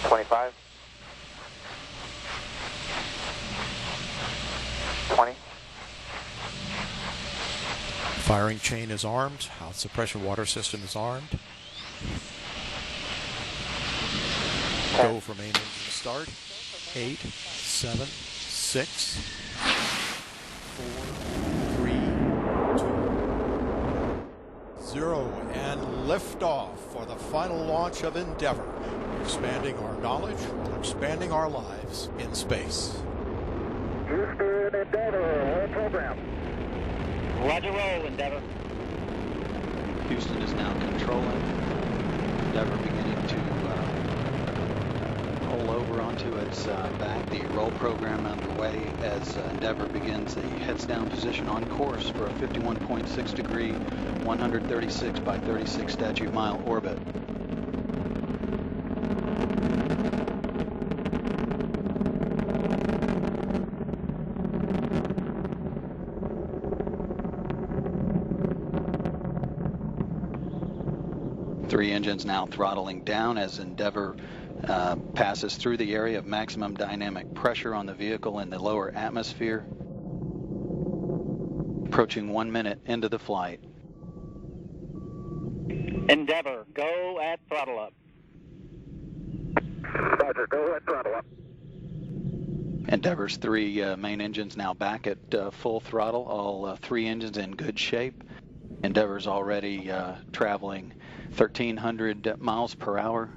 25. 20. Firing chain is armed. House suppression water system is armed. Go for main engine start. 8, 7, 6, 4, 3, 2, 0, and liftoff for the final launch of Endeavour. Expanding our knowledge while expanding our lives in space. Houston, Endeavour, roll program. Roger, roll, Endeavour. Houston is now controlling. Endeavour beginning to pull over onto its back. The roll program underway as Endeavour begins the heads down position on course for a 51.6 degree, 136 by 36 statute mile orbit. Three engines now throttling down as Endeavour passes through the area of maximum dynamic pressure on the vehicle in the lower atmosphere. Approaching 1 minute into the flight. Endeavour, go at throttle up. Roger, go at throttle up. Endeavour's three main engines now back at full throttle, all three engines in good shape. Endeavour's already traveling 1,300 miles per hour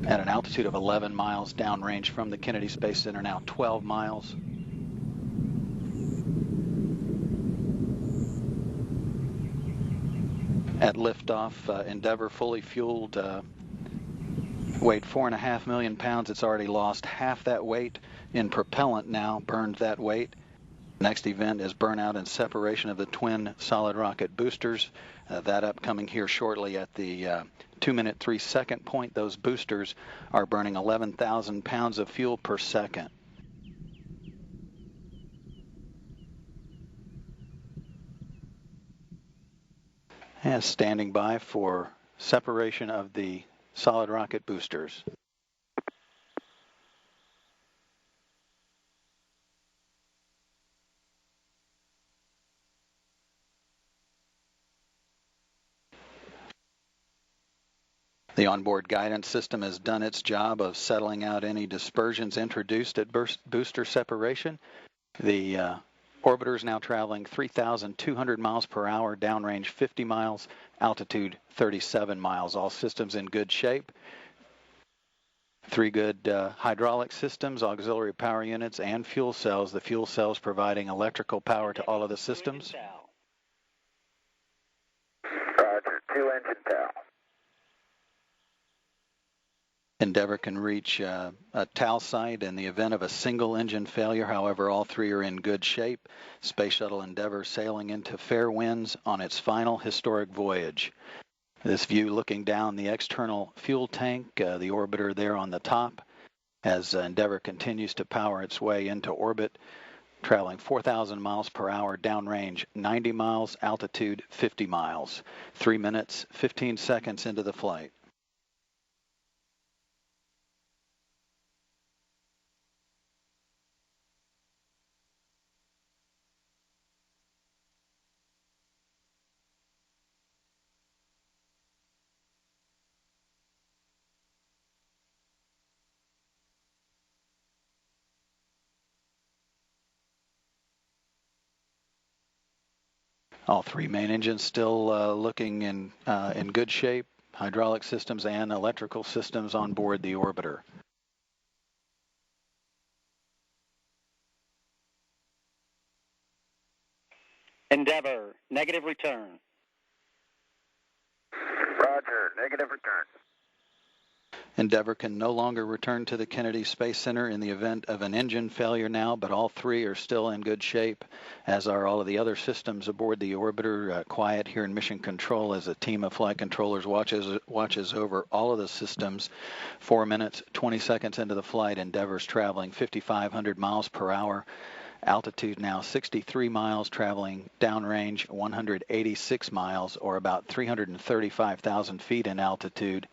at an altitude of 11 miles downrange from the Kennedy Space Center, now 12 miles. At liftoff, Endeavour fully fueled, weighed 4.5 million pounds. It's already lost half that weight in propellant now, burned that weight. Next event is burnout and separation of the twin solid rocket boosters. That upcoming here shortly at the 2 minute 3 second point. Those boosters are burning 11,000 pounds of fuel per second. And standing by for separation of the solid rocket boosters. The onboard guidance system has done its job of settling out any dispersions introduced at booster separation. The orbiter is now traveling 3,200 miles per hour, downrange 50 miles, altitude 37 miles. All systems in good shape. Three good hydraulic systems, auxiliary power units, and fuel cells. The fuel cells providing electrical power to all of the systems. Roger, 2 engine tow. Endeavour can reach a TAL site in the event of a single engine failure. However, all three are in good shape. Space Shuttle Endeavour sailing into fair winds on its final historic voyage. This view looking down the external fuel tank, the orbiter there on the top, as Endeavour continues to power its way into orbit, traveling 4,000 miles per hour, downrange 90 miles, altitude 50 miles. 3 minutes, 15 seconds into the flight. All three main engines still looking in good shape. Hydraulic systems and electrical systems on board the orbiter. Endeavour, negative return. Roger, negative return. Endeavour can no longer return to the Kennedy Space Center in the event of an engine failure now, but all three are still in good shape, as are all of the other systems aboard the orbiter. Quiet here in Mission Control as a team of flight controllers watches over all of the systems. 4 minutes, 20 seconds into the flight, Endeavour's traveling 5,500 miles per hour. Altitude now 63 miles, traveling downrange 186 miles, or about 335,000 feet in altitude.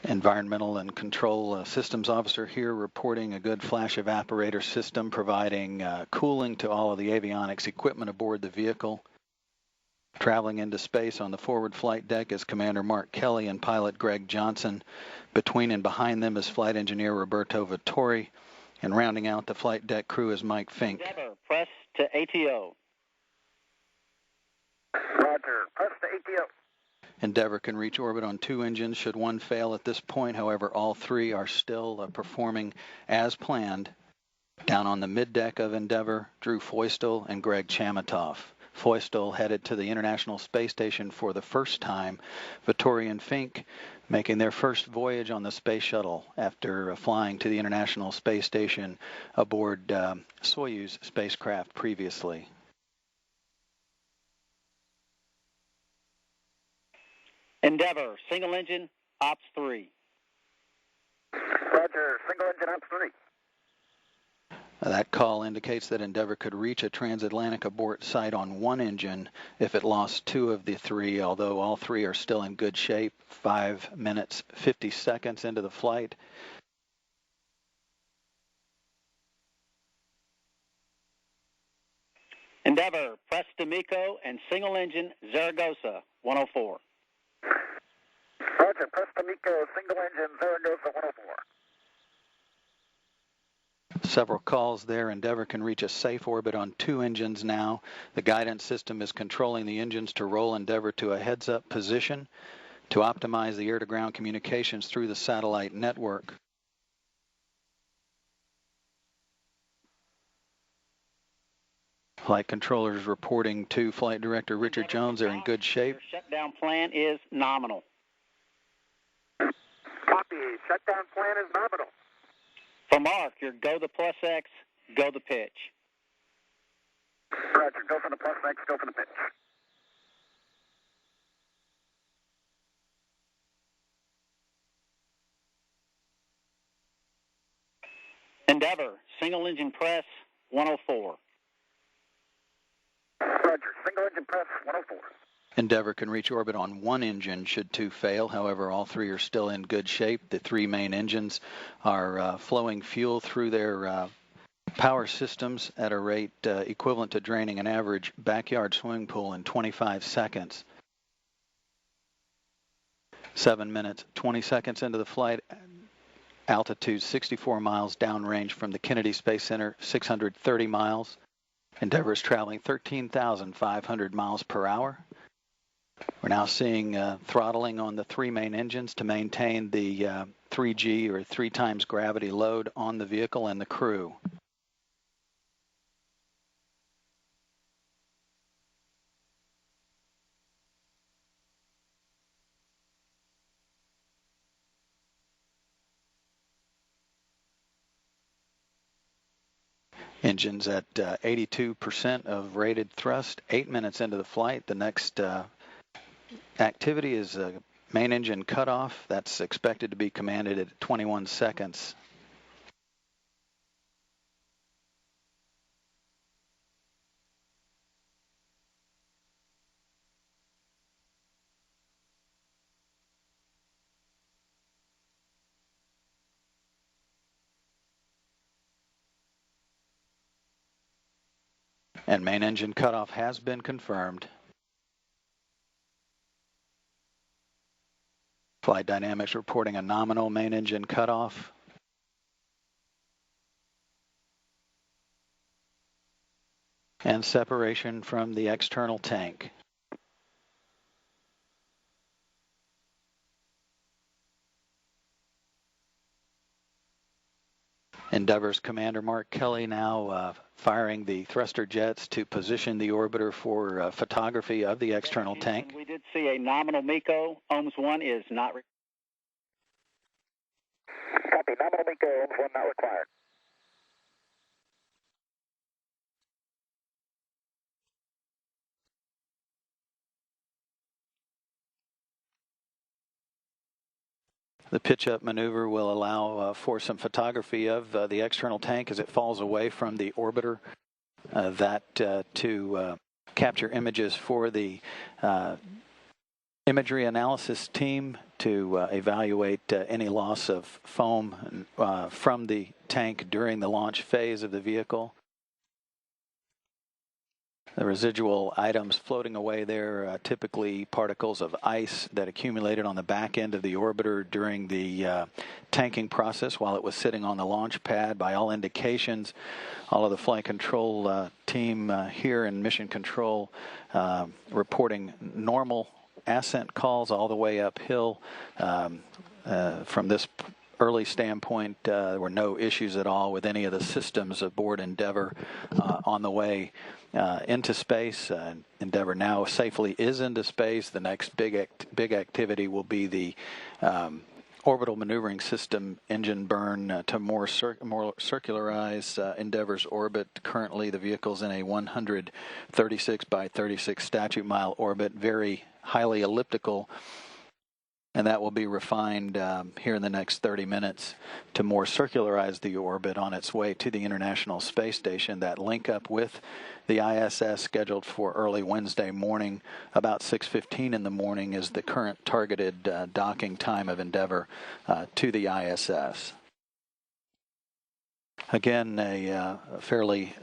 Environmental and Control Systems Officer here reporting a good flash evaporator system providing cooling to all of the avionics equipment aboard the vehicle. Traveling into space on the forward flight deck is Commander Mark Kelly and pilot Greg Johnson. Between and behind them is flight engineer Roberto Vittori. And rounding out the flight deck crew is Mike Fink. Endeavour, press to ATO. Roger, press to ATO. Endeavour can reach orbit on 2 engines should one fail at this point. However, all 3 are still performing as planned. Down on the middeck of Endeavour, Drew Feustel and Greg Chamitoff. Feustel headed to the International Space Station for the first time. Vittori and Fink making their first voyage on the space shuttle after flying to the International Space Station aboard Soyuz spacecraft previously. Endeavour, single engine, Ops 3. Roger, single engine Ops 3. That call indicates that Endeavour could reach a transatlantic abort site on 1 engine if it lost 2 of the 3, although all 3 are still in good shape. 5 minutes, 50 seconds into the flight. Endeavour, press to MECO and single engine Zaragoza, 104. Roger, press to MECO, single engine Zaragoza 104. Several calls there. Endeavour can reach a safe orbit on 2 engines now. The guidance system is controlling the engines to roll Endeavour to a heads-up position to optimize the air-to-ground communications through the satellite network. Flight controllers reporting to Flight Director Richard Jones they're in good shape. Your shutdown plan is nominal. Copy, shutdown plan is nominal. For Mark, your go the plus X, go the pitch. Roger, go for the plus X, go for the pitch. Endeavour, single engine press, 104. Roger, single engine press 104. Endeavour can reach orbit on 1 engine should 2 fail. However, all 3 are still in good shape. The 3 main engines are flowing fuel through their power systems at a rate equivalent to draining an average backyard swimming pool in 25 seconds. 7 minutes, 20 seconds into the flight. Altitude 64 miles downrange from the Kennedy Space Center, 630 miles. Endeavour is traveling 13,500 miles per hour. We're now seeing throttling on the 3 main engines to maintain the 3G or 3 times gravity load on the vehicle and the crew. Engines at 82% of rated thrust. 8 minutes into the flight, the next activity is main engine cutoff. That's expected to be commanded at 21 seconds. And main engine cutoff has been confirmed. Flight Dynamics reporting a nominal main engine cutoff. And separation from the external tank. Endeavour's Commander Mark Kelly now firing the thruster jets to position the orbiter for photography of the external tank. We did see a nominal MECO. OMS 1 is not required. Copy, nominal MECO, OMS 1 not required. The pitch-up maneuver will allow for some photography of the external tank as it falls away from the orbiter. To capture images for the imagery analysis team to evaluate any loss of foam from the tank during the launch phase of the vehicle. The residual items floating away there are typically particles of ice that accumulated on the back end of the orbiter during the tanking process while it was sitting on the launch pad. By all indications, all of the flight control team here in Mission Control reporting normal ascent calls all the way uphill. From this early standpoint, there were no issues at all with any of the systems aboard Endeavour on the way into space. Endeavour now safely is into space. The next big activity will be the orbital maneuvering system engine burn to more circularize Endeavour's orbit. Currently, the vehicle's in a 136 by 36 statute mile orbit, very highly elliptical, and that will be refined here in the next 30 minutes to more circularize the orbit on its way to the International Space Station. That link up with the ISS scheduled for early Wednesday morning, about 6:15 in the morning, is the current targeted docking time of Endeavour to the ISS. Again, a fairly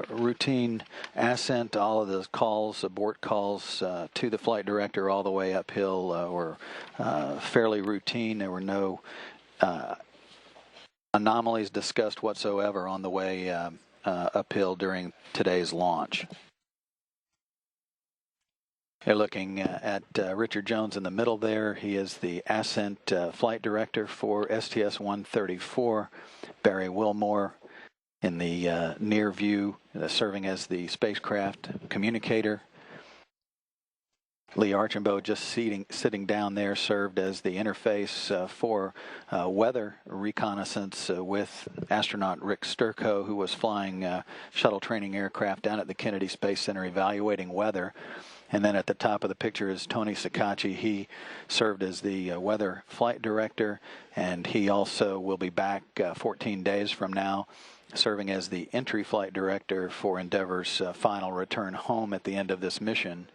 routine ascent. All of the calls, abort calls to the flight director all the way uphill were fairly routine. There were no anomalies discussed whatsoever on the way uphill during today's launch. You're looking at Richard Jones in the middle there. He is the ascent flight director for STS-134. Barry Wilmore in the near view, serving as the spacecraft communicator. Lee Archambault, just sitting down there, served as the interface for weather reconnaissance with astronaut Rick Sturckow, who was flying shuttle training aircraft down at the Kennedy Space Center evaluating weather. And then at the top of the picture is Tony Sacacci. He served as the weather flight director, and he also will be back 14 days from now, serving as the entry flight director for Endeavour's final return home at the end of this mission.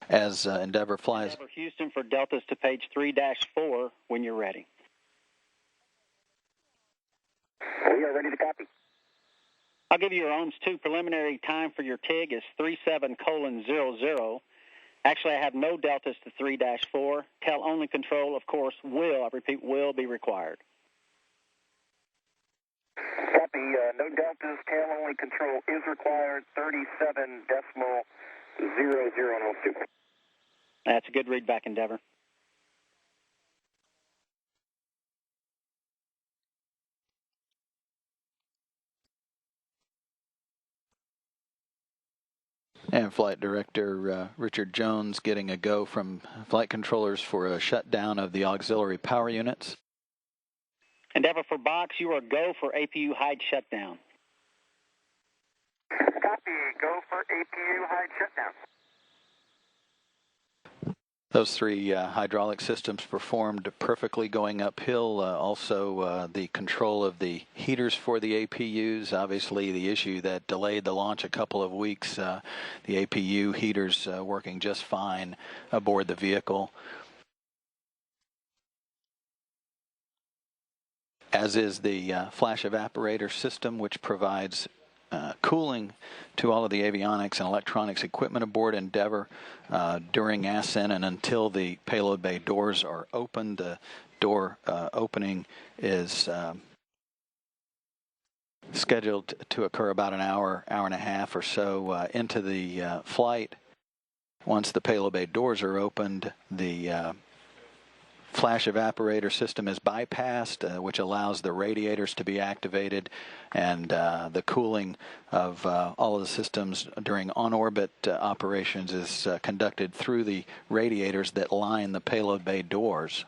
As Endeavour flies. Endeavour Houston for Deltas to page 3-4 when you're ready. We are ready to copy. I'll give you your OMS 2 preliminary time for your TIG is 37:00. Actually, I have no Deltas to 3-4. Tail only control, of course, will, I repeat, will be required. Copy. No deltas. Tail only control is required. 37.00 on OMS 2. That's a good read back, Endeavour. And Flight Director Richard Jones getting a go from flight controllers for a shutdown of the auxiliary power units. Endeavour for Box, you are go for APU hide shutdown. Copy. Go for APU hide shutdown. Those three hydraulic systems performed perfectly going uphill. Also, the control of the heaters for the APUs. Obviously, the issue that delayed the launch a couple of weeks, the APU heaters working just fine aboard the vehicle. As is the flash evaporator system, which provides cooling to all of the avionics and electronics equipment aboard Endeavour during ascent and until the payload bay doors are opened. The door opening is scheduled to occur about an hour and a half or so into the flight. Once the payload bay doors are opened, the flash evaporator system is bypassed, which allows the radiators to be activated, and the cooling of all of the systems during on-orbit operations is conducted through the radiators that line the payload bay doors.